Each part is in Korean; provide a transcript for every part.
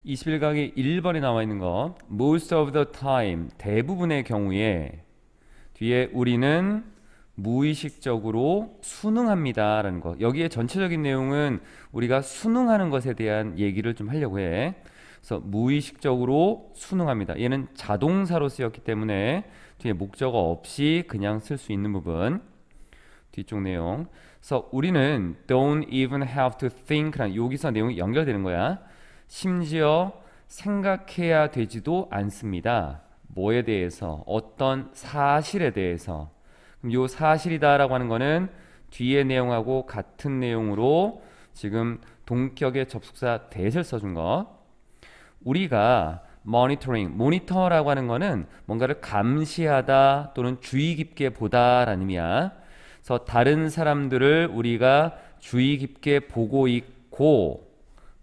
21강의 1번에 나와 있는 거 most of the time 대부분의 경우에 뒤에 우리는 무의식적으로 순응합니다 라는 거. 여기에 전체적인 내용은 우리가 순응하는 것에 대한 얘기를 좀 하려고 해. 그래서 무의식적으로 순응합니다. 얘는 자동사로 쓰였기 때문에 뒤에 목적어 없이 그냥 쓸 수 있는 부분. 뒤쪽 내용. 그래서 우리는 don't even have to think라는 여기서 내용이 연결되는 거야. 심지어 생각해야 되지도 않습니다. 뭐에 대해서? 어떤 사실에 대해서. 그럼 요 사실이다라고 하는 거는 뒤에 내용하고 같은 내용으로 지금 동격의 접속사 that을 써준 거. 우리가 모니터라고 하는 거는 뭔가를 감시하다 또는 주의 깊게 보다라는 의미야. 그래서 다른 사람들을 우리가 주의 깊게 보고 있고,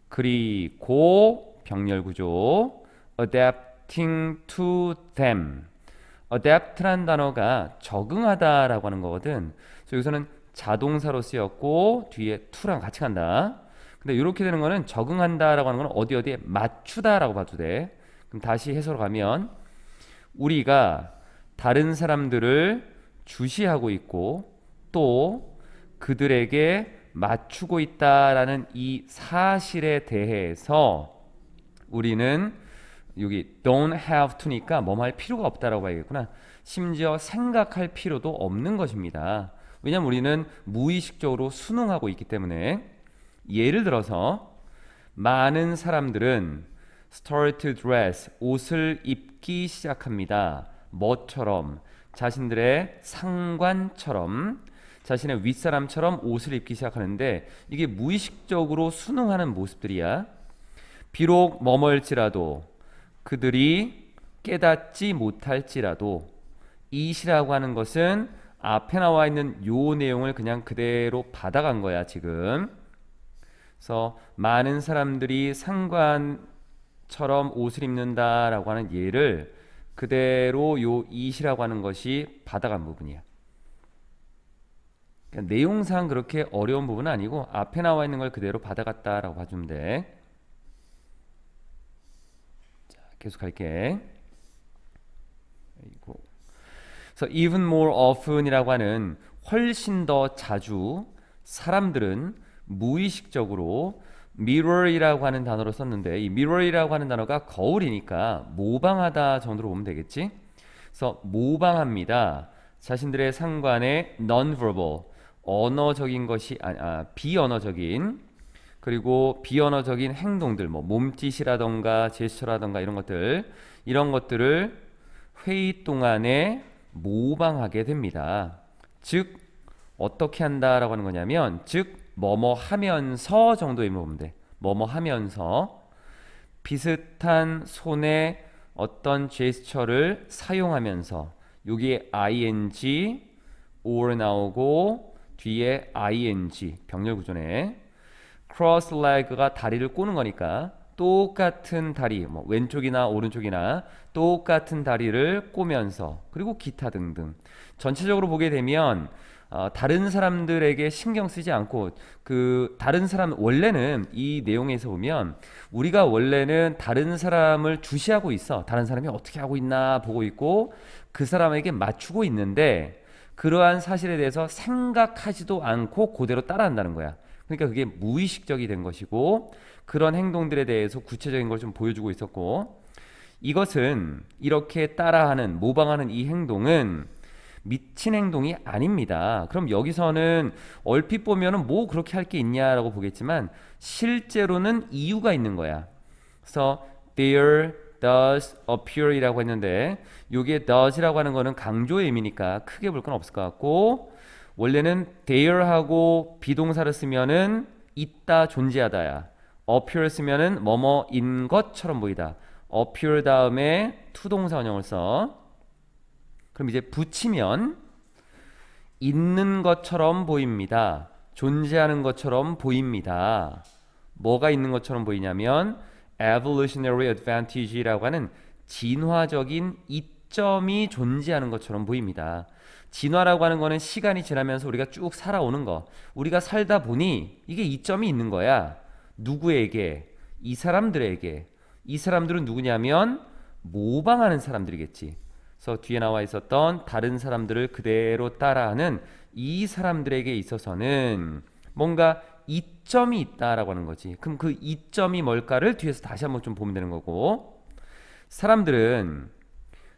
그리고 병렬구조 adapting to them. adapt란 단어가 적응하다라고 하는 거거든. 그래서 여기서는 자동사로 쓰였고 뒤에 to랑 같이 간다. 근데 이렇게 되는 거는 적응한다라고 하는 건 어디에 맞추다라고 봐도 돼. 그럼 다시 해석으로 가면 우리가 다른 사람들을 주시하고 있고 또 그들에게 맞추고 있다라는 이 사실에 대해서 우리는 여기 don't have to니까 뭐뭐 할 필요가 없다라고 봐야겠구나. 심지어 생각할 필요도 없는 것입니다. 왜냐면 우리는 무의식적으로 순응하고 있기 때문에. 예를 들어서 많은 사람들은 start to dress 옷을 입기 시작합니다. 뭐처럼? 자신들의 상관처럼, 자신의 윗사람처럼 옷을 입기 시작하는데 이게 무의식적으로 순응하는 모습들이야. 비록 뭐뭐일지라도 그들이 깨닫지 못할지라도 it이라고 하는 것은 앞에 나와 있는 요 내용을 그냥 그대로 받아간 거야 지금. 그래서 많은 사람들이 상관처럼 옷을 입는다라고 하는 예를 그대로 요 it이라고 하는 것이 받아간 부분이야. 그러니까 내용상 그렇게 어려운 부분은 아니고 앞에 나와 있는 걸 그대로 받아갔다라고 봐주면 돼. 자, 계속 할게. 그래서 even more often이라고 하는 훨씬 더 자주 사람들은 무의식적으로 mirror이라고 하는 단어로 썼는데 이 mirror이라고 하는 단어가 거울이니까 모방하다 정도로 보면 되겠지. 그래서 모방합니다. 자신들의 상관의 non-verbal 언어적인 것이 비언어적인 그리고 비언어적인 행동들 뭐 몸짓이라던가 제스처라던가 이런 것들을 회의 동안에 모방하게 됩니다. 즉 어떻게 한다라고 하는 거냐면 즉 뭐뭐 하면서 정도의 의미로 보면 돼. 뭐뭐 하면서 비슷한 손의 어떤 제스처를 사용하면서 여기에 ing or 나오고 뒤에 ing 병렬 구조네. cross leg가 다리를 꼬는 거니까 똑같은 다리 뭐 왼쪽이나 오른쪽이나 똑같은 다리를 꼬면서 그리고 기타 등등 전체적으로 보게 되면 다른 사람들에게 신경 쓰지 않고 그 다른 사람 원래는 이 내용에서 보면 우리가 원래는 다른 사람을 주시하고 있어. 다른 사람이 어떻게 하고 있나 보고 있고 그 사람에게 맞추고 있는데 그러한 사실에 대해서 생각하지도 않고 그대로 따라한다는 거야. 그러니까 그게 무의식적이 된 것이고 그런 행동들에 대해서 구체적인 걸 좀 보여주고 있었고 이것은 이렇게 따라하는 모방하는 이 행동은 미친 행동이 아닙니다. 그럼 여기서는 얼핏 보면은 뭐 그렇게 할 게 있냐라고 보겠지만 실제로는 이유가 있는 거야. 그래서 there does appear 이라고 했는데 여기에 does이라고 하는 거는 강조의 의미니까 크게 볼 건 없을 것 같고 원래는 there 하고 비동사를 쓰면은 있다 존재하다야. appear 쓰면은 뭐뭐인 것처럼 보이다. appear 다음에 투동사 원형을 써. 그럼 이제 붙이면 있는 것처럼 보입니다. 존재하는 것처럼 보입니다. 뭐가 있는 것처럼 보이냐면 evolutionary advantage라고 하는 진화적인 이점이 존재하는 것처럼 보입니다. 진화라고 하는 거는 시간이 지나면서 우리가 쭉 살아오는 거. 우리가 살다 보니 이게 이점이 있는 거야. 누구에게? 이 사람들에게. 이 사람들은 누구냐면 모방하는 사람들이겠지. 그래서 뒤에 나와 있었던 다른 사람들을 그대로 따라하는 이 사람들에게 있어서는 뭔가 이점이 있다라고 하는 거지. 그럼 그 이점이 뭘까를 뒤에서 다시 한번 좀 보면 되는 거고, 사람들은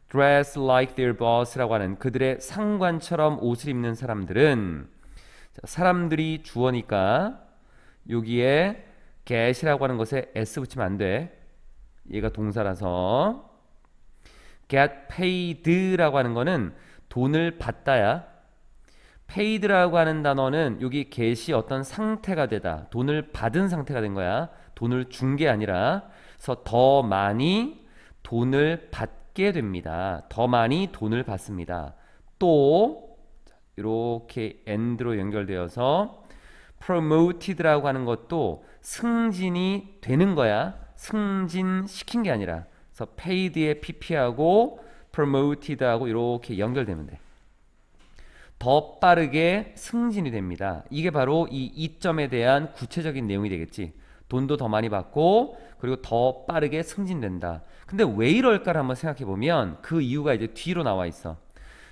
dress like their boss라고 하는 그들의 상관처럼 옷을 입는 사람들은, 사람들이 주어니까 여기에 get이라고 하는 것에 s 붙이면 안 돼. 얘가 동사라서 get paid라고 하는 거는 돈을 받다야. paid라고 하는 단어는 여기 get이 어떤 상태가 되다, 돈을 받은 상태가 된 거야. 돈을 준 게 아니라. 그래서 더 많이 돈을 받게 됩니다. 더 많이 돈을 받습니다. 또 이렇게 and로 연결되어서 promoted라고 하는 것도 승진이 되는 거야. 승진시킨 게 아니라. 그래서 paid의 pp하고 promoted하고 이렇게 연결되면 돼. 더 빠르게 승진이 됩니다. 이게 바로 이 이점에 대한 구체적인 내용이 되겠지. 돈도 더 많이 받고 그리고 더 빠르게 승진된다. 근데 왜 이럴까를 한번 생각해 보면 그 이유가 이제 뒤로 나와 있어.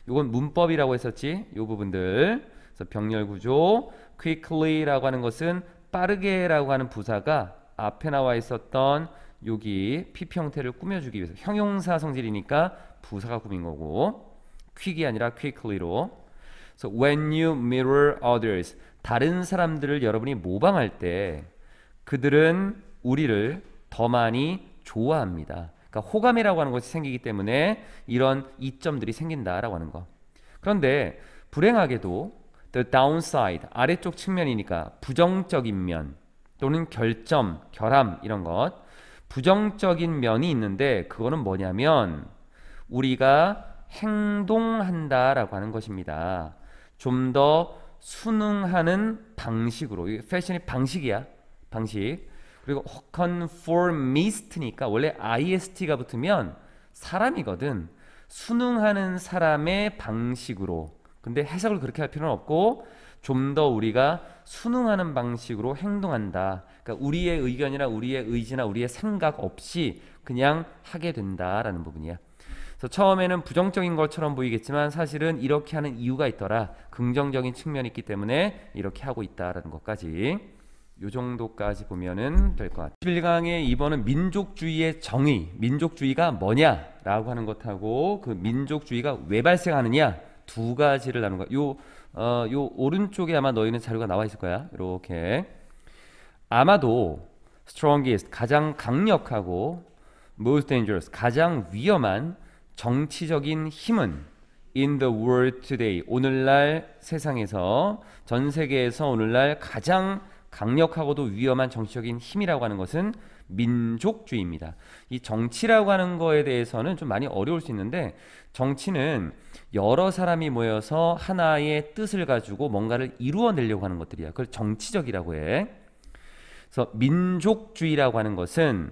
이건 문법이라고 했었지. 이 부분들. 그래서 병렬 구조, quickly라고 하는 것은 빠르게라고 하는 부사가 앞에 나와 있었던 여기 PP 형태를 꾸며주기 위해서, 형용사 성질이니까 부사가 꾸민 거고, quick이 아니라 quickly로. So when you mirror others, 다른 사람들을 여러분이 모방할 때 그들은 우리를 더 많이 좋아합니다. 그러니까 호감이라고 하는 것이 생기기 때문에 이런 이점들이 생긴다라고 하는 거. 그런데 불행하게도 the downside, 아래쪽 측면이니까 부정적인 면 또는 결점, 결함 이런 것, 부정적인 면이 있는데 그거는 뭐냐면 우리가 행동한다라고 하는 것입니다. 좀 더 순응하는 방식으로. 패션이 방식이야. 방식. 그리고 conformist니까 원래 ist가 붙으면 사람이거든. 순응하는 사람의 방식으로. 근데 해석을 그렇게 할 필요는 없고 좀 더 우리가 순응하는 방식으로 행동한다. 그러니까 우리의 의견이나 우리의 의지나 우리의 생각 없이 그냥 하게 된다라는 부분이야. 그래서 처음에는 부정적인 것처럼 보이겠지만 사실은 이렇게 하는 이유가 있더라. 긍정적인 측면이 있기 때문에 이렇게 하고 있다라는 것까지, 요 정도까지 보면은 될 것 같아요. 11강의 2번은 민족주의의 정의, 민족주의가 뭐냐라고 하는 것하고 그 민족주의가 왜 발생하느냐, 두 가지를 나눈 거야. 요 오른쪽에 아마 너희는 자료가 나와 있을 거야. 이렇게 아마도 strongest, 가장 강력하고 most dangerous, 가장 위험한 정치적인 힘은 in the world today, 오늘날 세상에서, 전 세계에서 오늘날 가장 강력하고도 위험한 정치적인 힘이라고 하는 것은 민족주의입니다. 이 정치라고 하는 거에 대해서는 좀 많이 어려울 수 있는데, 정치는 여러 사람이 모여서 하나의 뜻을 가지고 뭔가를 이루어내려고 하는 것들이야. 그걸 정치적이라고 해. 그래서 민족주의라고 하는 것은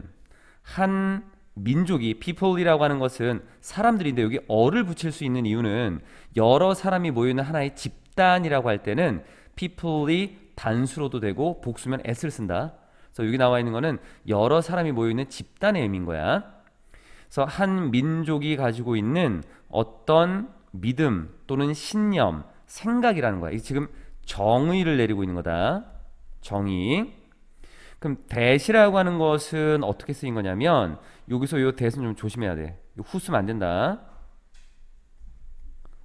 한 민족이, people이라고 하는 것은 사람들인데 여기 어를 붙일 수 있는 이유는 여러 사람이 모여있는 하나의 집단이라고 할 때는 people이 단수로도 되고 복수면 s를 쓴다. 그래서 여기 나와 있는 거는 여러 사람이 모여있는 집단의 의미인 거야. 그래서 한 민족이 가지고 있는 어떤 믿음 또는 신념, 생각이라는 거야. 이게 지금 정의를 내리고 있는 거다. 정의. 그럼 that이라고 하는 것은 어떻게 쓰인 거냐면 여기서 이 that은 좀 조심해야 돼. 후 쓰면 안 된다.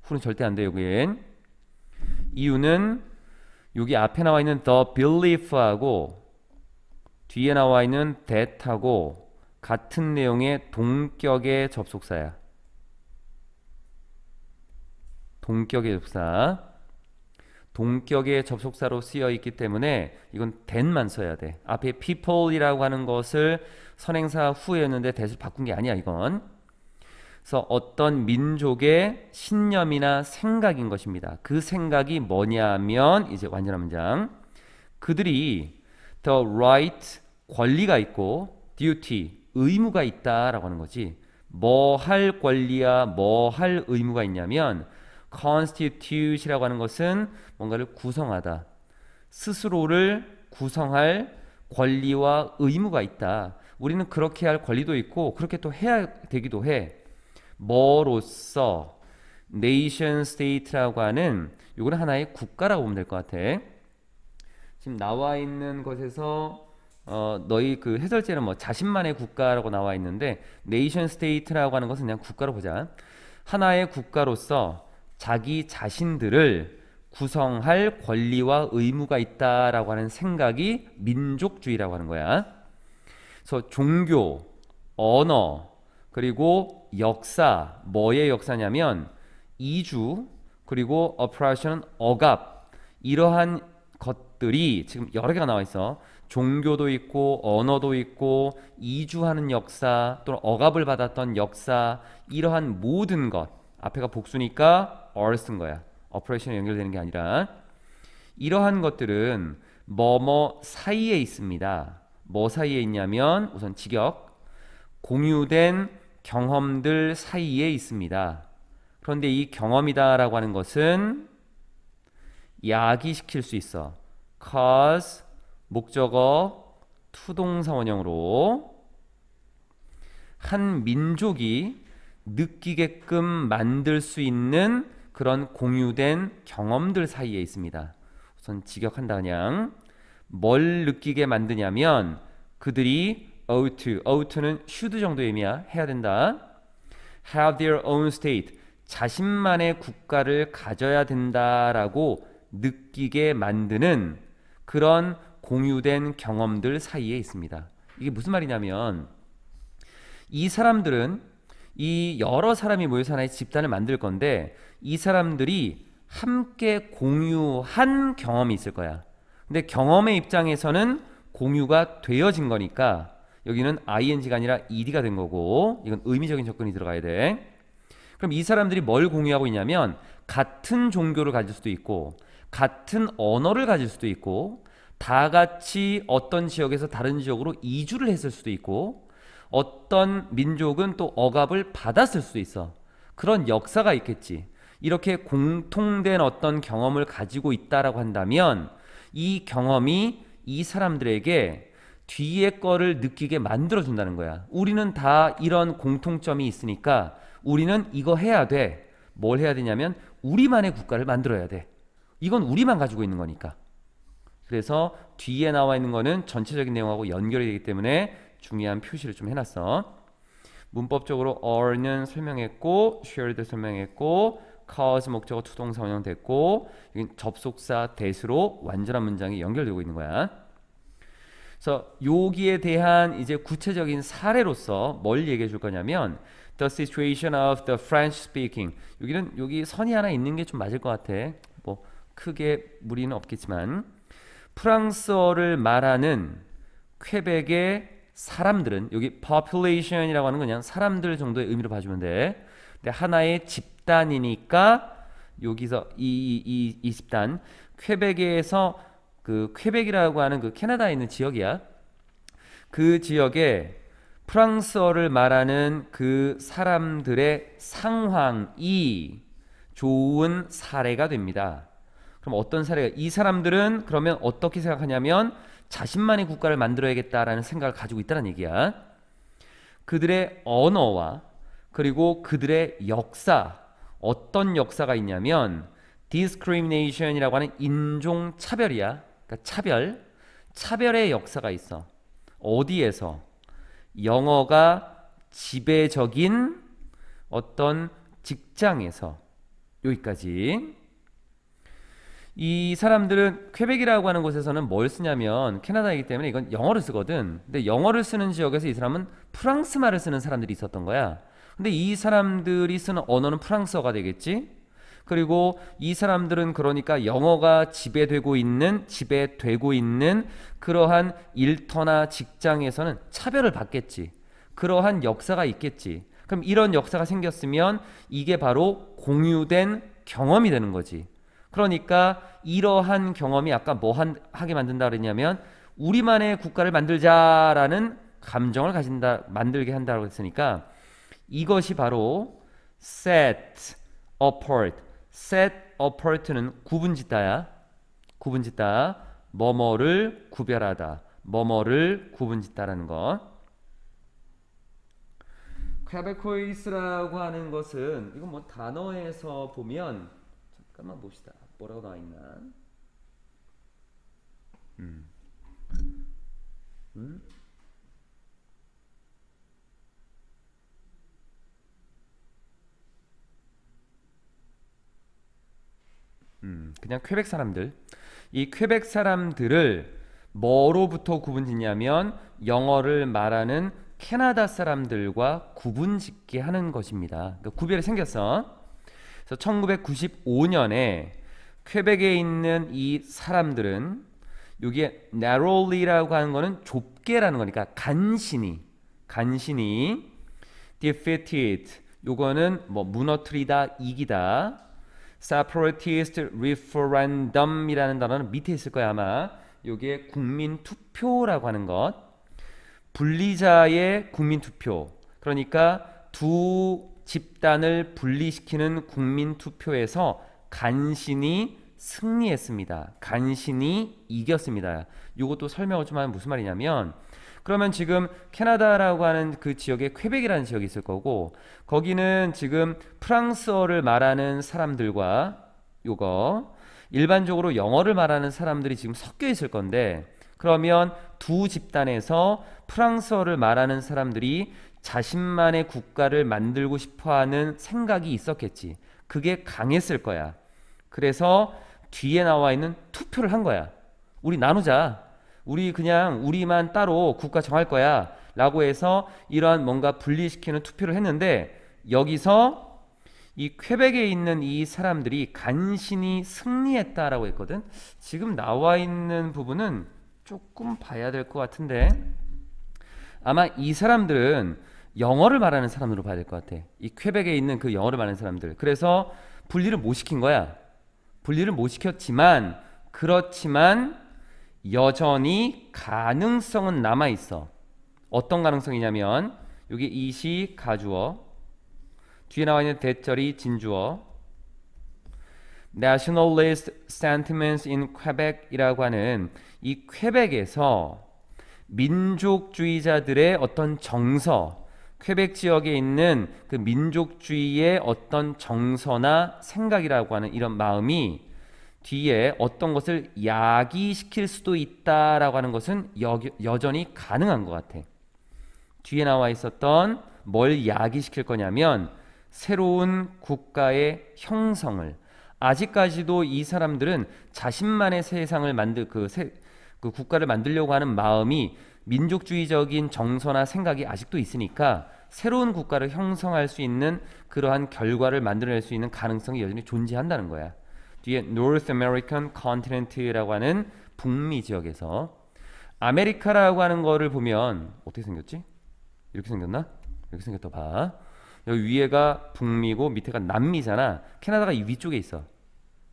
후는 절대 안 돼. 여기엔. 이유는 여기 앞에 나와 있는 the belief하고 뒤에 나와 있는 that하고 같은 내용의 동격의 접속사야. 동격의 접속사. 동격의 접속사로 쓰여 있기 때문에 이건 that만 써야 돼. 앞에 people이라고 하는 것을 선행사 후였는데 that을 바꾼 게 아니야, 이건. 그래서 어떤 민족의 신념이나 생각인 것입니다. 그 생각이 뭐냐면, 이제 완전한 문장, 그들이 the right, 권리가 있고 duty, 의무가 있다라고 하는 거지. 뭐 할 권리야, 뭐 할 의무가 있냐면 constitute이라고 하는 것은 뭔가를 구성하다, 스스로를 구성할 권리와 의무가 있다. 우리는 그렇게 할 권리도 있고 그렇게 또 해야 되기도 해. 뭐로써 nation state라고 하는 요거는 하나의 국가라고 보면 될 것 같아. 지금 나와 있는 것에서 너희 그 해설제는 뭐 자신만의 국가라고 나와 있는데 nation state라고 하는 것은 그냥 국가로 보자. 하나의 국가로서 자기 자신들을 구성할 권리와 의무가 있다라고 하는 생각이 민족주의라고 하는 거야. 그래서 종교, 언어, 그리고 역사, 뭐의 역사냐면 이주, 그리고 oppression, 억압, 이러한 것들이 지금 여러 개가 나와 있어. 종교도 있고 언어도 있고 이주하는 역사 또는 억압을 받았던 역사, 이러한 모든 것, 앞에가 복수니까 or 쓴 거야. oppression에 연결되는 게 아니라 이러한 것들은 뭐뭐 사이에 있습니다. 뭐 사이에 있냐면 우선 직역, 공유된 경험들 사이에 있습니다. 그런데 이 경험이다라고 하는 것은 야기시킬 수 있어. cause 목적어 투동사 원형으로 한 민족이 느끼게끔 만들 수 있는 그런 공유된 경험들 사이에 있습니다. 우선 직역한다. 그냥 뭘 느끼게 만드냐면 그들이 ought,는 should 정도의 의미야. 해야 된다. have their own state, 자신만의 국가를 가져야 된다라고 느끼게 만드는 그런 공유된 경험들 사이에 있습니다. 이게 무슨 말이냐면 이 사람들은 이 여러 사람이 모여서 하나의 집단을 만들 건데 이 사람들이 함께 공유한 경험이 있을 거야. 근데 경험의 입장에서는 공유가 되어진 거니까 여기는 ing가 아니라 ed가 된 거고 이건 의미적인 접근이 들어가야 돼. 그럼 이 사람들이 뭘 공유하고 있냐면 같은 종교를 가질 수도 있고 같은 언어를 가질 수도 있고 다 같이 어떤 지역에서 다른 지역으로 이주를 했을 수도 있고 어떤 민족은 또 억압을 받았을 수도 있어. 그런 역사가 있겠지. 이렇게 공통된 어떤 경험을 가지고 있다라고 한다면 이 경험이 이 사람들에게 뒤에 거를 느끼게 만들어준다는 거야. 우리는 다 이런 공통점이 있으니까 우리는 이거 해야 돼. 뭘 해야 되냐면 우리만의 국가를 만들어야 돼. 이건 우리만 가지고 있는 거니까. 그래서 뒤에 나와 있는 거는 전체적인 내용하고 연결이 되기 때문에 중요한 표시를 좀 해놨어. 문법적으로 or는 설명했고 shared 설명했고 cause 목적어 투동사 원형 됐고 접속사 that으로 완전한 문장이 연결되고 있는 거야. 그래서 여기에 대한 이제 구체적인 사례로서 뭘 얘기해 줄 거냐면 the situation of the French speaking. 여기 선이 하나 있는 게 좀 맞을 것 같아. 뭐 크게 무리는 없겠지만 프랑스어를 말하는 퀘벡의 사람들은 여기 population이라고 하는 건 그냥 사람들 정도의 의미로 봐주면 돼. 근데 하나의 집단이니까 여기서 이 집단 퀘벡에서 그 퀘벡이라고 하는 그 캐나다에 있는 지역이야. 그 지역에 프랑스어를 말하는 그 사람들의 상황이 좋은 사례가 됩니다. 그럼 어떤 사례가? 이 사람들은 그러면 어떻게 생각하냐면 자신만의 국가를 만들어야겠다라는 생각을 가지고 있다는 얘기야. 그들의 언어와 그리고 그들의 역사, 어떤 역사가 있냐면 discrimination이라고 하는 인종차별이야. 그러니까 차별의 역사가 있어. 어디에서? 영어가 지배적인 어떤 직장에서. 여기까지. 이 사람들은 퀘벡이라고 하는 곳에서는 뭘 쓰냐면 캐나다이기 때문에 이건 영어를 쓰거든. 근데 영어를 쓰는 지역에서 이 사람은 프랑스 말을 쓰는 사람들이 있었던 거야. 근데 이 사람들이 쓰는 언어는 프랑스어가 되겠지. 그리고 이 사람들은 그러니까 영어가 지배되고 있는 그러한 일터나 직장에서는 차별을 받겠지. 그러한 역사가 있겠지. 그럼 이런 역사가 생겼으면 이게 바로 공유된 경험이 되는 거지. 그러니까 이러한 경험이 아까 뭐 하게 만든다 그랬냐면 우리만의 국가를 만들자라는 감정을 만들게 한다고 했으니까 이것이 바로 set apart는 구분짓다야. 구분짓다. 뭐뭐를 구별하다. 뭐뭐를 구분짓다라는 것. 퀘베코이스라고 하는 것은 이건 뭐 단어에서 보면 잠깐만 봅시다. 뭐라고 나와 있나? 음. 음? 그냥 퀘벡 사람들. 이 퀘벡 사람들을 뭐로부터 구분짓냐면 영어를 말하는 캐나다 사람들과 구분짓게 하는 것입니다. 그러니까 구별이 생겼어. 그래서 1995년에 퀘벡에 있는 이 사람들은 여기에 narrowly라고 하는 거는 좁게라는 거니까 간신히 defeated 요거는 뭐 무너뜨리다 이기다 separatist referendum이라는 단어는 밑에 있을 거야 아마. 요게 국민 투표라고 하는 것. 분리자의 국민 투표. 그러니까 두 집단을 분리시키는 국민 투표에서 간신히 승리했습니다. 간신히 이겼습니다. 요것도 설명을 좀 하면 무슨 말이냐면 그러면 지금 캐나다라고 하는 그 지역에 퀘벡이라는 지역이 있을 거고 거기는 지금 프랑스어를 말하는 사람들과 요거 일반적으로 영어를 말하는 사람들이 지금 섞여 있을 건데 그러면 두 집단에서 프랑스어를 말하는 사람들이 자신만의 국가를 만들고 싶어하는 생각이 있었겠지. 그게 강했을 거야. 그래서 뒤에 나와 있는 투표를 한 거야. 우리 나누자. 우리 그냥 우리만 따로 국가 정할 거야 라고 해서 이러한 뭔가 분리시키는 투표를 했는데 여기서 이 퀘벡에 있는 이 사람들이 간신히 승리했다라고 했거든. 지금 나와 있는 부분은 조금 봐야 될 것 같은데 아마 이 사람들은 영어를 말하는 사람으로 봐야 될 것 같아. 이 퀘벡에 있는 그 영어를 말하는 사람들. 그래서 분리를 못 시킨 거야. 분리를 못 시켰지만 그렇지만 여전히 가능성은 남아 있어. 어떤 가능성이냐면 여기 이시 가주어 뒤에 나와 있는 대절이 진주어 Nationalist sentiments in Quebec이라고 하는 이 퀘벡에서 민족주의자들의 어떤 정서 퀘벡 지역에 있는 그 민족주의의 어떤 정서나 생각이라고 하는 이런 마음이 뒤에 어떤 것을 야기시킬 수도 있다라고 하는 것은 여전히 가능한 것 같아. 뒤에 나와 있었던 뭘 야기시킬 거냐면 새로운 국가의 형성을 아직까지도 이 사람들은 자신만의 세상을 그 국가를 만들려고 하는 마음이 민족주의적인 정서나 생각이 아직도 있으니까 새로운 국가를 형성할 수 있는 그러한 결과를 만들어낼 수 있는 가능성이 여전히 존재한다는 거야. 뒤에 North American Continent라고 하는 북미 지역에서 아메리카라고 하는 거를 보면 어떻게 생겼지? 이렇게 생겼나? 이렇게 생겼다 봐. 여기 위에가 북미고 밑에가 남미잖아. 캐나다가 이 위쪽에 있어.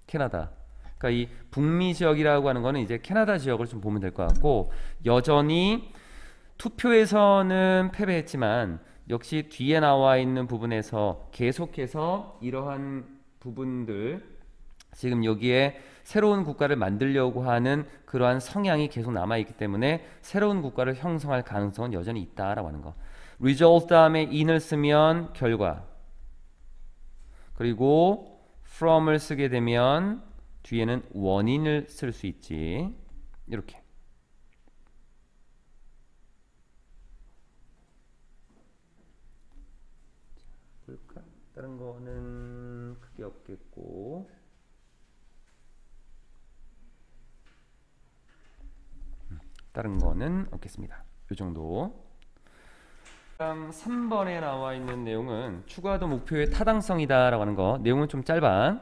캐나다. 그러니까 이 북미 지역이라고 하는 거는 이제 캐나다 지역을 좀 보면 될 것 같고 여전히 투표에서는 패배했지만 역시 뒤에 나와 있는 부분에서 계속해서 이러한 부분들 지금 여기에 새로운 국가를 만들려고 하는 그러한 성향이 계속 남아있기 때문에 새로운 국가를 형성할 가능성은 여전히 있다라고 하는 거. result 다음에 in을 쓰면 결과 그리고 from을 쓰게 되면 뒤에는 원인을 쓸 수 있지. 이렇게 볼까? 다른 거는 크게 없겠고 다른 거는 없겠습니다. 이 정도. 3번에 나와 있는 내용은 추가도 목표의 타당성이다 라고 하는 거. 내용은 좀 짧아.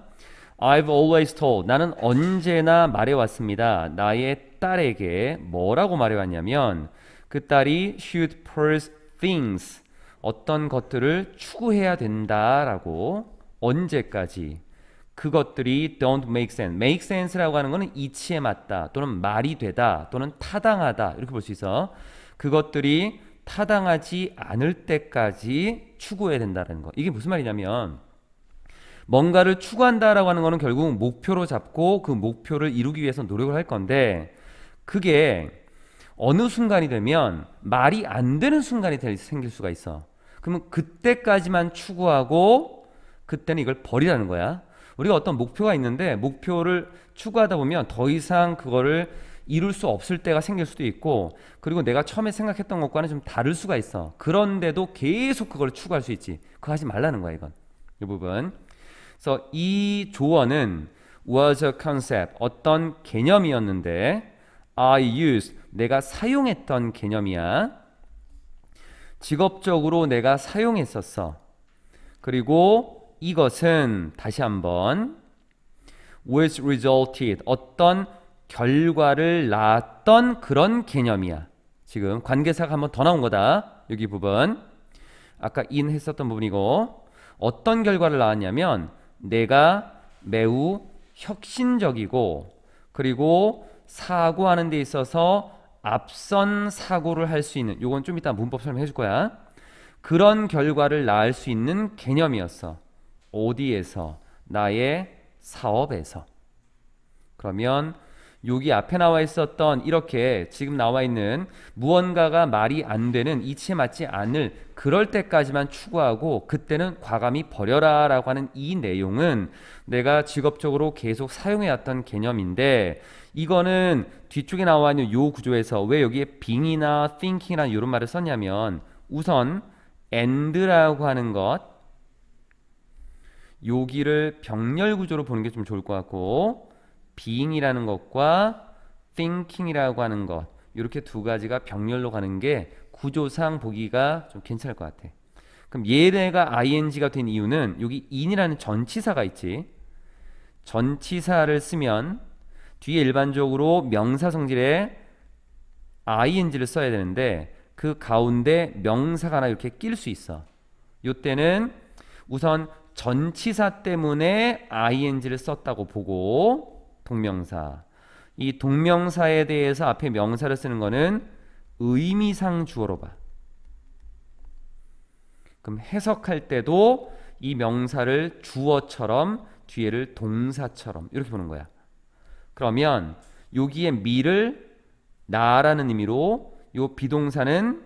I've always told 나는 언제나 말해왔습니다. 나의 딸에게 뭐라고 말해왔냐면 그 딸이 should pursue things 어떤 것들을 추구해야 된다라고 언제까지 그것들이 don't make sense. make sense라고 하는 것은 이치에 맞다 또는 말이 되다 또는 타당하다 이렇게 볼 수 있어. 그것들이 타당하지 않을 때까지 추구해야 된다는 거. 이게 무슨 말이냐면 뭔가를 추구한다라고 하는 거는 결국 목표로 잡고 그 목표를 이루기 위해서 노력을 할 건데 그게 어느 순간이 되면 말이 안 되는 순간이 생길 수가 있어. 그러면 그때까지만 추구하고 그때는 이걸 버리라는 거야. 우리가 어떤 목표가 있는데 목표를 추구하다 보면 더 이상 그거를 이룰 수 없을 때가 생길 수도 있고, 그리고 내가 처음에 생각했던 것과는 좀 다를 수가 있어. 그런데도 계속 그걸 추구할 수 있지. 그거 하지 말라는 거야, 이건. 이 부분. 그래서 이 조언은 was a concept, 어떤 개념이었는데 I used, 내가 사용했던 개념이야. 직업적으로 내가 사용했었어. 그리고 이것은 다시 한번 which resulted, 어떤 결과를 낳았던 그런 개념이야. 지금 관계사가 한번 더 나온 거다. 여기 부분 아까 in 했었던 부분이고, 어떤 결과를 낳았냐면 내가 매우 혁신적이고 그리고 사고하는 데 있어서 앞선 사고를 할 수 있는, 요건 좀 이따 문법 설명해 줄 거야. 그런 결과를 낳을 수 있는 개념이었어. 어디에서? 나의 사업에서. 그러면 여기 앞에 나와 있었던 이렇게 지금 나와 있는 무언가가 말이 안 되는, 이치에 맞지 않을 그럴 때까지만 추구하고 그때는 과감히 버려라 라고 하는 이 내용은 내가 직업적으로 계속 사용해왔던 개념인데, 이거는 뒤쪽에 나와 있는 요 구조에서 왜 여기에 being이나 thinking이나 이런 말을 썼냐면, 우선 and라고 하는 것, 여기를 병렬 구조로 보는 게 좀 좋을 것 같고, being이라는 것과 thinking이라고 하는 것, 이렇게 두 가지가 병렬로 가는 게 구조상 보기가 좀 괜찮을 것 같아. 그럼 얘네가 ing가 된 이유는 여기 in이라는 전치사가 있지. 전치사를 쓰면 뒤에 일반적으로 명사 성질에 ing를 써야 되는데 그 가운데 명사가 하나 이렇게 낄 수 있어. 요때는 우선 전치사 때문에 ing를 썼다고 보고, 동명사, 이 동명사에 대해서 앞에 명사를 쓰는 거는 의미상 주어로 봐. 그럼 해석할 때도 이 명사를 주어처럼 뒤에를 동사처럼 이렇게 보는 거야. 그러면 여기에 me를 나라는 의미로, 요 비동사는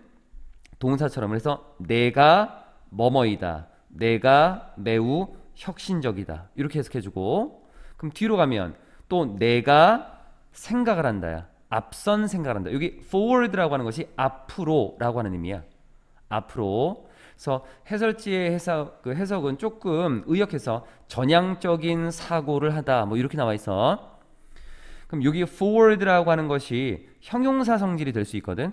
동사처럼, 그래서 내가 뭐뭐이다, 내가 매우 혁신적이다, 이렇게 해석해주고, 그럼 뒤로 가면 또 내가 생각을 한다야. 앞선 생각을 한다. 여기 forward라고 하는 것이 앞으로라고 하는 의미야. 앞으로. 그래서 해설지의 해석은 조금 의역해서 전향적인 사고를 하다 뭐 이렇게 나와 있어. 그럼 여기 forward라고 하는 것이 형용사 성질이 될 수 있거든.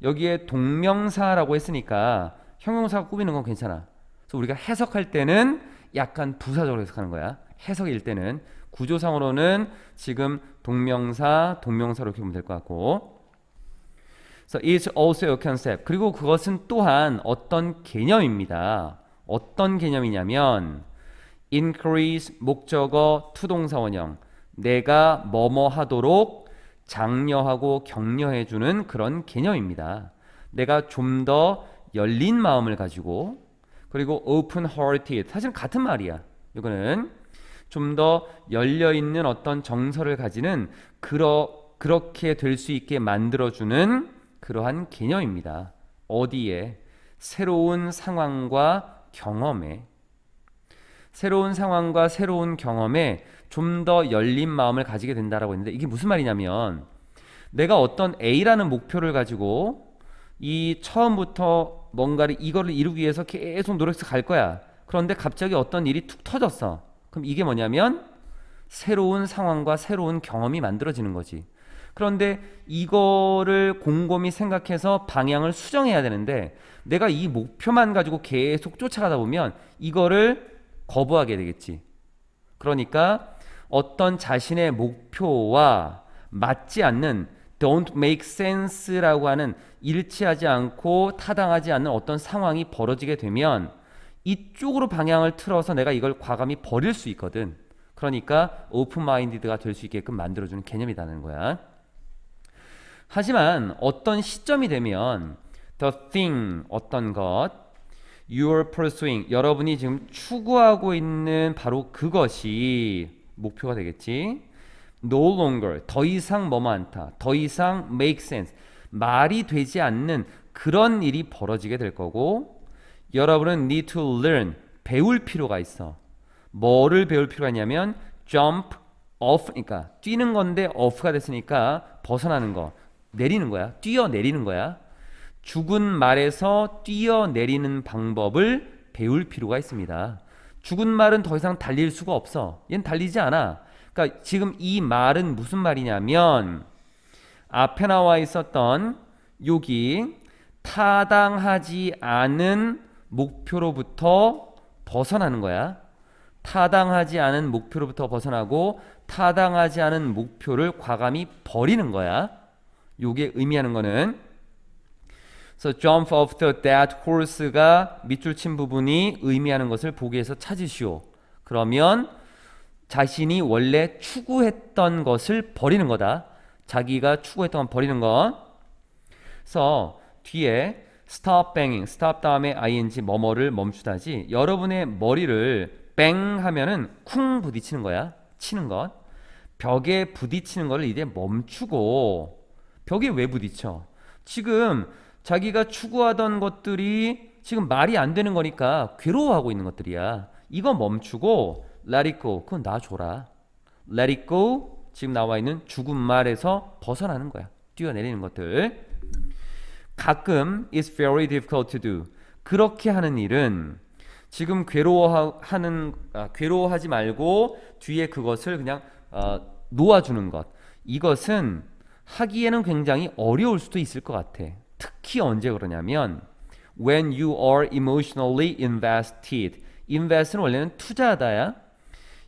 여기에 동명사라고 했으니까 형용사가 꾸미는 건 괜찮아. 그래서 우리가 해석할 때는 약간 부사적으로 해석하는 거야. 해석일 때는 구조상으로는 지금 동명사, 동명사로 이렇게 보면 될 것 같고. So it's also a concept. 그리고 그것은 또한 어떤 개념입니다. 어떤 개념이냐면 increase 목적어 투동사 원형, 내가 뭐뭐 하도록 장려하고 격려해주는 그런 개념입니다. 내가 좀 더 열린 마음을 가지고, 그리고 open hearted, 사실은 같은 말이야. 이거는 좀 더 열려있는 어떤 정서를 가지는 그렇게 될 수 있게 만들어주는 그러한 개념입니다. 어디에? 새로운 상황과 경험에. 새로운 상황과 새로운 경험에 좀 더 열린 마음을 가지게 된다라고 했는데, 이게 무슨 말이냐면 내가 어떤 A라는 목표를 가지고 이 처음부터 뭔가를 이거를 이루기 위해서 계속 노력해서 갈 거야. 그런데 갑자기 어떤 일이 툭 터졌어. 그럼 이게 뭐냐면 새로운 상황과 새로운 경험이 만들어지는 거지. 그런데 이거를 곰곰이 생각해서 방향을 수정해야 되는데 내가 이 목표만 가지고 계속 쫓아가다 보면 이거를 거부하게 되겠지. 그러니까 어떤 자신의 목표와 맞지 않는 don't make sense라고 하는 일치하지 않고 타당하지 않는 어떤 상황이 벌어지게 되면 이쪽으로 방향을 틀어서 내가 이걸 과감히 버릴 수 있거든. 그러니까 오픈 마인디드가 될 수 있게끔 만들어주는 개념이라는 거야. 하지만 어떤 시점이 되면 the thing, 어떤 것, you're pursuing, 여러분이 지금 추구하고 있는 바로 그것이 목표가 되겠지. no longer, 더 이상 뭐뭐 않다, 더 이상 make sense, 말이 되지 않는 그런 일이 벌어지게 될 거고, 여러분은 need to learn. 배울 필요가 있어. 뭐를 배울 필요가 있냐면 jump off, 그러니까 뛰는 건데 off가 됐으니까 벗어나는 거, 내리는 거야. 뛰어내리는 거야. 죽은 말에서 뛰어내리는 방법을 배울 필요가 있습니다. 죽은 말은 더 이상 달릴 수가 없어. 얘는 달리지 않아. 그러니까 지금 이 말은 무슨 말이냐면 앞에 나와 있었던 여기 타당하지 않은 목표로부터 벗어나는 거야. 타당하지 않은 목표로부터 벗어나고 타당하지 않은 목표를 과감히 버리는 거야. 요게 의미하는 거는 So jump off the dead horse가 밑줄 친 부분이 의미하는 것을 보기에서 찾으시오. 그러면 자신이 원래 추구했던 것을 버리는 거다. 자기가 추구했던 건 버리는 거. 그래서 뒤에 stop banging, stop 다음에 ing 뭐뭐를 멈추다지. 여러분의 머리를 bang 하면은 쿵 부딪히는 거야. 치는 것. 벽에 부딪히는 걸 이제 멈추고. 벽에 왜 부딪혀? 지금 자기가 추구하던 것들이 지금 말이 안 되는 거니까 괴로워하고 있는 것들이야. 이거 멈추고 let it go. 그건 놔줘라. let it go. 지금 나와 있는 죽은 말에서 벗어나는 거야. 뛰어내리는 것들. 가끔 it's very difficult to do. 그렇게 하는 일은 지금 괴로워하지 말고 뒤에 그것을 그냥 놓아주는 것. 이것은 하기에는 굉장히 어려울 수도 있을 것 같아. 특히 언제 그러냐면 when you are emotionally invested. invest는 원래는 투자하다야.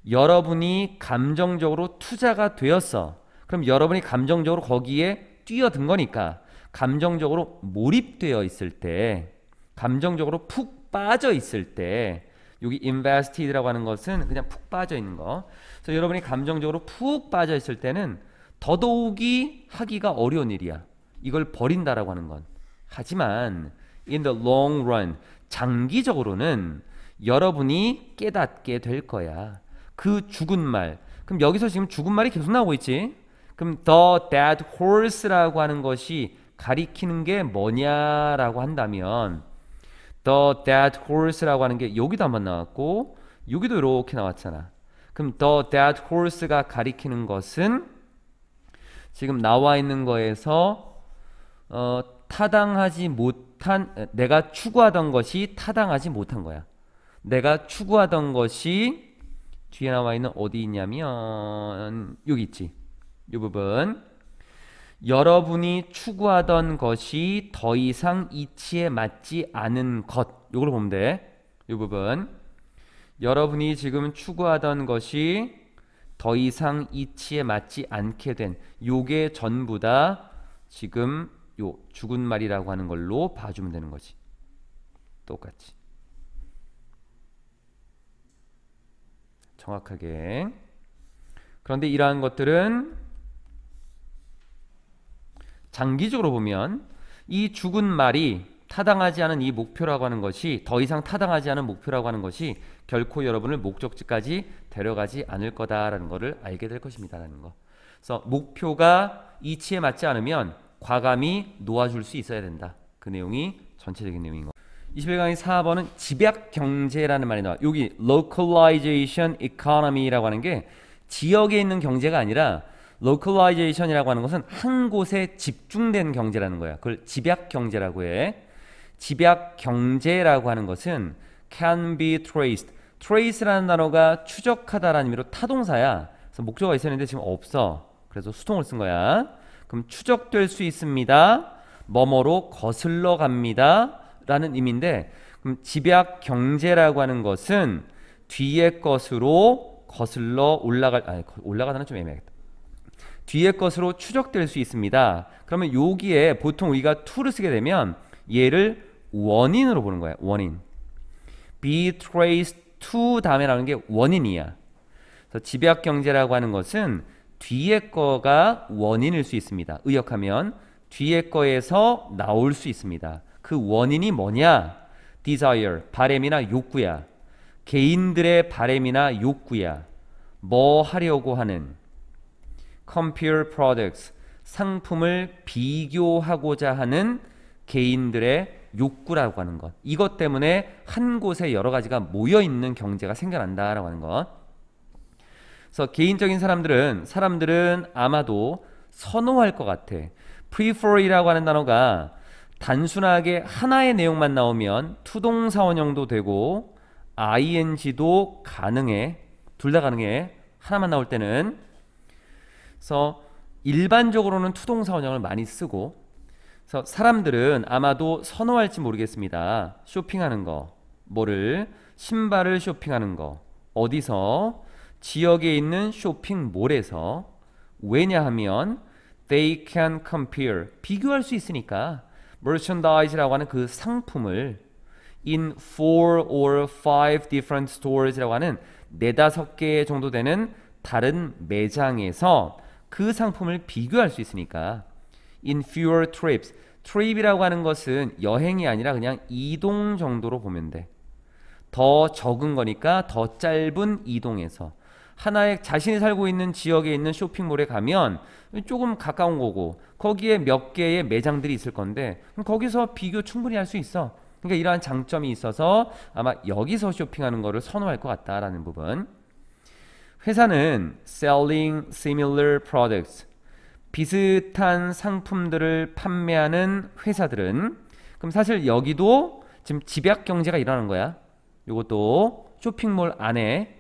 여러분이 감정적으로 투자가 되었어. 그럼 여러분이 감정적으로 거기에 뛰어든 거니까 감정적으로 몰입되어 있을 때, 감정적으로 푹 빠져 있을 때, 여기 invested라고 하는 것은 그냥 푹 빠져 있는 거. 그래서 여러분이 감정적으로 푹 빠져 있을 때는 더더욱이 하기가 어려운 일이야. 이걸 버린다라고 하는 건. 하지만 in the long run, 장기적으로는 여러분이 깨닫게 될 거야. 그 죽은 말. 그럼 여기서 지금 죽은 말이 계속 나오고 있지. 그럼 the dead horse라고 하는 것이 가리키는 게 뭐냐라고 한다면 the dead horse라고 하는 게 여기도 한번 나왔고 여기도 이렇게 나왔잖아. 그럼 the dead horse가 가리키는 것은 지금 나와 있는 거에서 타당하지 못한, 내가 추구하던 것이 타당하지 못한 거야. 내가 추구하던 것이 뒤에 나와 있는 어디 있냐면 여기 있지. 이 부분. 여러분이 추구하던 것이 더 이상 이치에 맞지 않은 것. 이걸 보면 돼. 이 부분. 여러분이 지금 추구하던 것이 더 이상 이치에 맞지 않게 된 요게 전부 다 지금 요 죽은 말이라고 하는 걸로 봐주면 되는 거지. 똑같이. 정확하게. 그런데 이러한 것들은 장기적으로 보면 이 죽은 말이 타당하지 않은 이 목표라고 하는 것이 더 이상 타당하지 않은 목표라고 하는 것이 결코 여러분을 목적지까지 데려가지 않을 거다라는 것을 알게 될 것입니다라는 거. 그래서 목표가 이치에 맞지 않으면 과감히 놓아줄 수 있어야 된다. 그 내용이 전체적인 내용인 거. 21강의 4번은 집약경제라는 말이 나와. 여기 localization economy라고 하는 게 지역에 있는 경제가 아니라 localization이라고 하는 것은 한 곳에 집중된 경제라는 거야. 그걸 집약경제라고 해. 집약경제라고 하는 것은 can be traced. trace라는 단어가 추적하다라는 의미로 타동사야. 그래서 목적어가 있었는데 지금 없어. 그래서 수동을 쓴 거야. 그럼 추적될 수 있습니다. 뭐뭐로 거슬러 갑니다. 라는 의미인데, 그럼 집약경제라고 하는 것은 뒤에 것으로 거슬러 올라가다는 좀 애매하겠다. 뒤에 것으로 추적될 수 있습니다. 그러면 여기에 보통 우리가 to를 쓰게 되면 얘를 원인으로 보는 거야. 원인. be traced to 다음에 나오는 게 원인이야. 그래서 집약경제라고 하는 것은 뒤에 거가 원인일 수 있습니다. 의역하면 뒤에 거에서 나올 수 있습니다. 그 원인이 뭐냐? desire, 바램이나 욕구야. 개인들의 바램이나 욕구야. 뭐 하려고 하는. compare products, 상품을 비교하고자 하는 개인들의 욕구라고 하는 것. 이것 때문에 한 곳에 여러 가지가 모여 있는 경제가 생겨난다라고 하는 것. 그래서 개인적인 사람들은 아마도 선호할 것 같아. prefer이라고 하는 단어가 단순하게 하나의 내용만 나오면 투동사원형도 되고 ing도 가능해. 둘 다 가능해. 하나만 나올 때는. 그래서 일반적으로는 투동사원형을 많이 쓰고, 그래서 사람들은 아마도 선호할지 모르겠습니다. 쇼핑하는 거, 신발을 쇼핑하는 거, 어디서? 지역에 있는 쇼핑몰에서. 왜냐하면 they can compare, 비교할 수 있으니까. merchandise라고 하는 그 상품을 in 4 or 5 different stores라고 하는 4-5개 정도 되는 다른 매장에서 그 상품을 비교할 수 있으니까. in fewer trips, trip이라고 하는 것은 여행이 아니라 그냥 이동 정도로 보면 돼. 더 적은 거니까 더 짧은 이동에서 하나의 자신이 살고 있는 지역에 있는 쇼핑몰에 가면 조금 가까운 거고 거기에 몇 개의 매장들이 있을 건데 거기서 비교 충분히 할 수 있어. 그러니까 이러한 장점이 있어서 아마 여기서 쇼핑하는 거를 선호할 것 같다라는 부분. 회사는 selling similar products, 비슷한 상품들을 판매하는 회사들은, 그럼 사실 여기도 지금 집약 경제가 일어나는 거야. 이것도 쇼핑몰 안에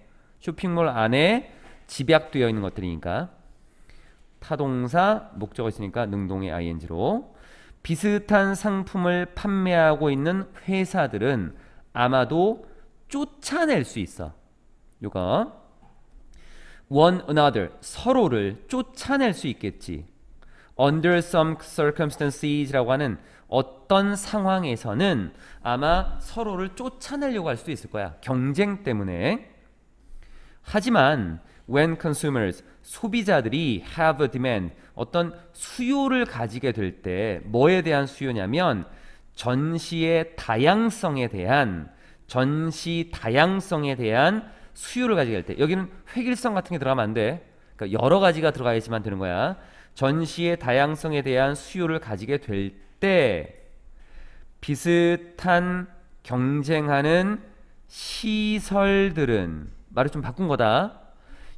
집약되어 있는 것들이니까. 타동사 목적어 있으니까 능동의 ing로. 비슷한 상품을 판매하고 있는 회사들은 아마도 쫓아낼 수 있어. 요거 one another, 서로를 쫓아낼 수 있겠지. under some circumstances라고 하는 어떤 상황에서는 아마 서로를 쫓아내려고 할 수도 있을 거야. 경쟁 때문에. 하지만 when consumers, 소비자들이 have a demand, 어떤 수요를 가지게 될 때 뭐에 대한 수요냐면 전시 다양성에 대한 수요를 가지게 될 때, 여기는 획일성 같은 게 들어가면 안 돼. 그러니까 여러 가지가 들어가야지만 되는 거야. 전시의 다양성에 대한 수요를 가지게 될 때 비슷한 경쟁하는 시설들은, 말을 좀 바꾼 거다.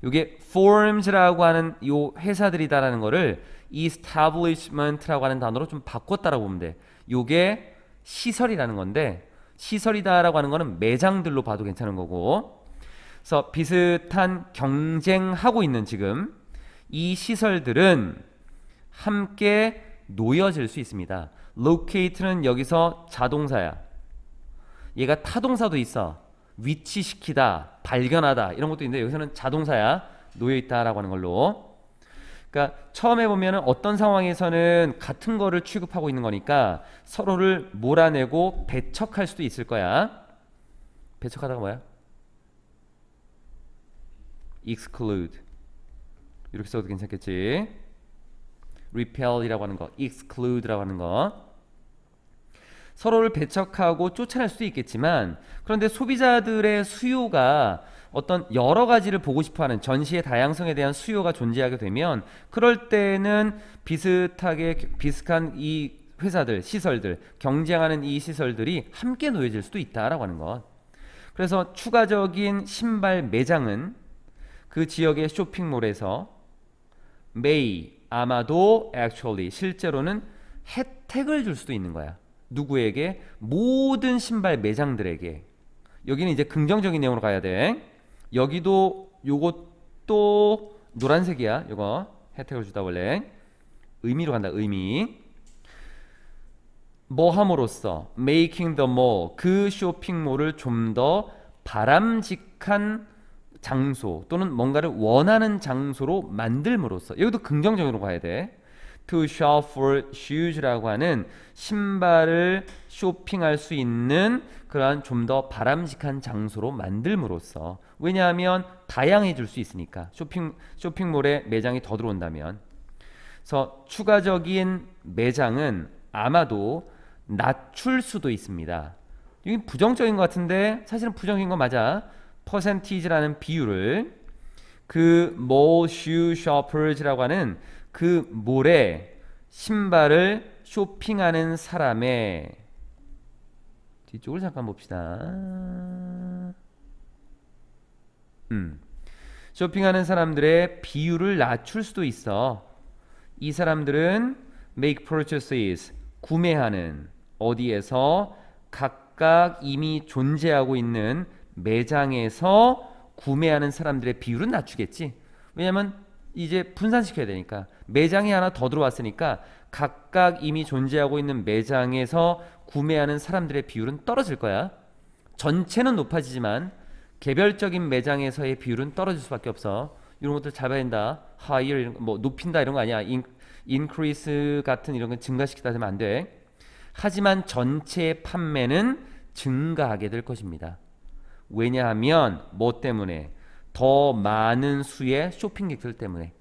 이게 firms라고 하는 요 회사들이다라는 거를 establishment라고 하는 단어로 좀 바꿨다라고 보면 돼. 요게 시설이라는 건데, 시설이다라고 하는 거는 매장들로 봐도 괜찮은 거고. 그래서 비슷한 경쟁하고 있는 지금 이 시설들은 함께 놓여질 수 있습니다. locate는 여기서 자동사야. 얘가 타동사도 있어. 위치시키다, 발견하다 이런 것도 있는데 여기서는 자동사야. 놓여있다라고 하는 걸로. 그러니까 처음에 보면은 어떤 상황에서는 같은 거를 취급하고 있는 거니까 서로를 몰아내고 배척할 수도 있을 거야. 배척하다가 뭐야? exclude. 이렇게 써도 괜찮겠지. repel이라고 하는 거, exclude라고 하는 거. 서로를 배척하고 쫓아낼 수도 있겠지만, 그런데 소비자들의 수요가 어떤 여러 가지를 보고 싶어하는 전시의 다양성에 대한 수요가 존재하게 되면, 그럴 때는 비슷한 이 회사들, 시설들, 경쟁하는 이 시설들이 함께 놓여질 수도 있다라고 하는 것. 그래서 추가적인 신발 매장은 그 지역의 쇼핑몰에서 may, 아마도 actually, 실제로는 혜택을 줄 수도 있는 거야. 누구에게? 모든 신발 매장들에게. 여기는 이제 긍정적인 내용으로 가야 돼. 여기도 요것도 노란색이야. 요거 혜택을 주다. 원래 의미로 간다. 의미. 뭐 함으로써 making the mall, 그 쇼핑몰을 좀 더 바람직한 장소 또는 뭔가를 원하는 장소로 만들므로써. 여기도 긍정적으로 가야 돼. to shop for shoes라고 하는 신발을 쇼핑할 수 있는 그러한 좀 더 바람직한 장소로 만들므로써. 왜냐하면 다양해질 수 있으니까. 쇼핑몰에 매장이 더 들어온다면. 그래서 추가적인 매장은 아마도 낮출 수도 있습니다. 이게 부정적인 것 같은데 사실은 부정적인 거 맞아. 퍼센티지라는 비율을 그 mall shoe shoppers라고 하는 그 몰에 신발을 쇼핑하는 사람의 뒤쪽을 잠깐 봅시다. 쇼핑하는 사람들의 비율을 낮출 수도 있어. 이 사람들은 make purchases, 구매하는, 어디에서? 각각 이미 존재하고 있는 매장에서 구매하는 사람들의 비율은 낮추겠지. 왜냐면 이제 분산시켜야 되니까. 매장이 하나 더 들어왔으니까 각각 이미 존재하고 있는 매장에서 구매하는 사람들의 비율은 떨어질 거야. 전체는 높아지지만 개별적인 매장에서의 비율은 떨어질 수밖에 없어. 이런 것들 잘 봐야 된다. higher, 뭐 높인다 이런 거 아니야. increase 같은 이런 건 증가시키다 하면 안 돼. 하지만 전체 판매는 증가하게 될 것입니다. 왜냐하면 뭐 때문에? 더 많은 수의 쇼핑객들 때문에.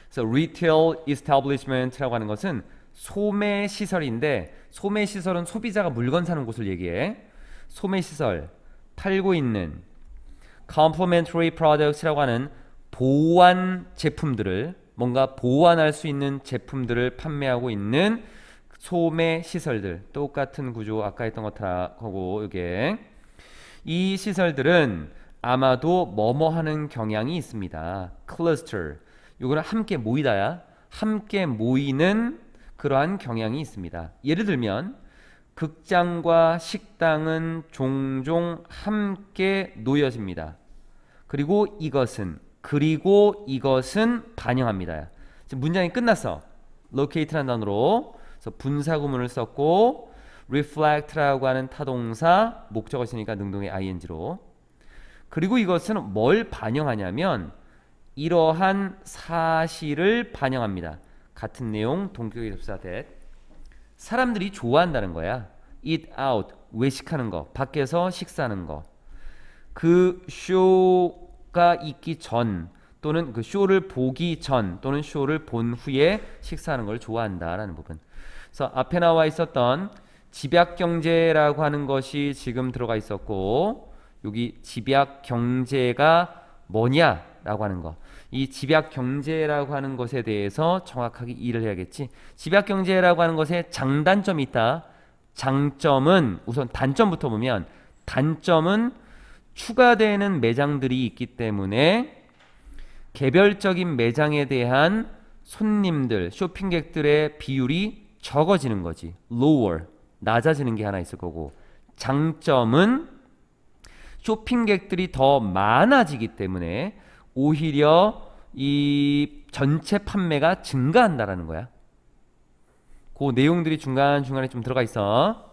그래서 retail establishment라고 하는 것은 소매시설인데, 소매시설은 소비자가 물건 사는 곳을 얘기해. 소매시설, 팔고 있는 complementary products라고 하는 보완 제품들을, 뭔가 보완할 수 있는 제품들을 판매하고 있는 소매시설들. 똑같은 구조 아까 했던 것하고 이게. 이 시설들은 아마도 뭐뭐 하는 경향이 있습니다. cluster. 이거는 함께 모이다야. 함께 모이는 그러한 경향이 있습니다. 예를 들면 극장과 식당은 종종 함께 놓여집니다. 그리고 이것은 반영합니다. 지금 문장이 끝났어. locate라는 단어로 그래서 분사구문을 썼고 reflect라고 하는 타동사 목적어 있으니까 능동의 ing로. 그리고 이것은 뭘 반영하냐면 이러한 사실을 반영합니다. 같은 내용 동격의 접사 that. 사람들이 좋아한다는 거야. eat out, 외식하는 거, 밖에서 식사하는 거. 그 쇼가 있기 전 또는 그 쇼를 보기 전 또는 쇼를 본 후에 식사하는 걸 좋아한다라는 부분. 그래서 앞에 나와 있었던 집약경제라고 하는 것이 지금 들어가 있었고, 여기 집약경제가 뭐냐라고 하는 거. 이 집약경제라고 하는 것에 대해서 정확하게 이해를 해야겠지. 집약경제라고 하는 것에 장단점이 있다. 장점은, 우선 단점부터 보면, 단점은 추가되는 매장들이 있기 때문에 개별적인 매장에 대한 손님들, 쇼핑객들의 비율이 적어지는 거지. lower, 낮아지는 게 하나 있을 거고, 장점은 쇼핑객들이 더 많아지기 때문에 오히려 이 전체 판매가 증가한다라는 거야. 그 내용들이 중간중간에 좀 들어가 있어.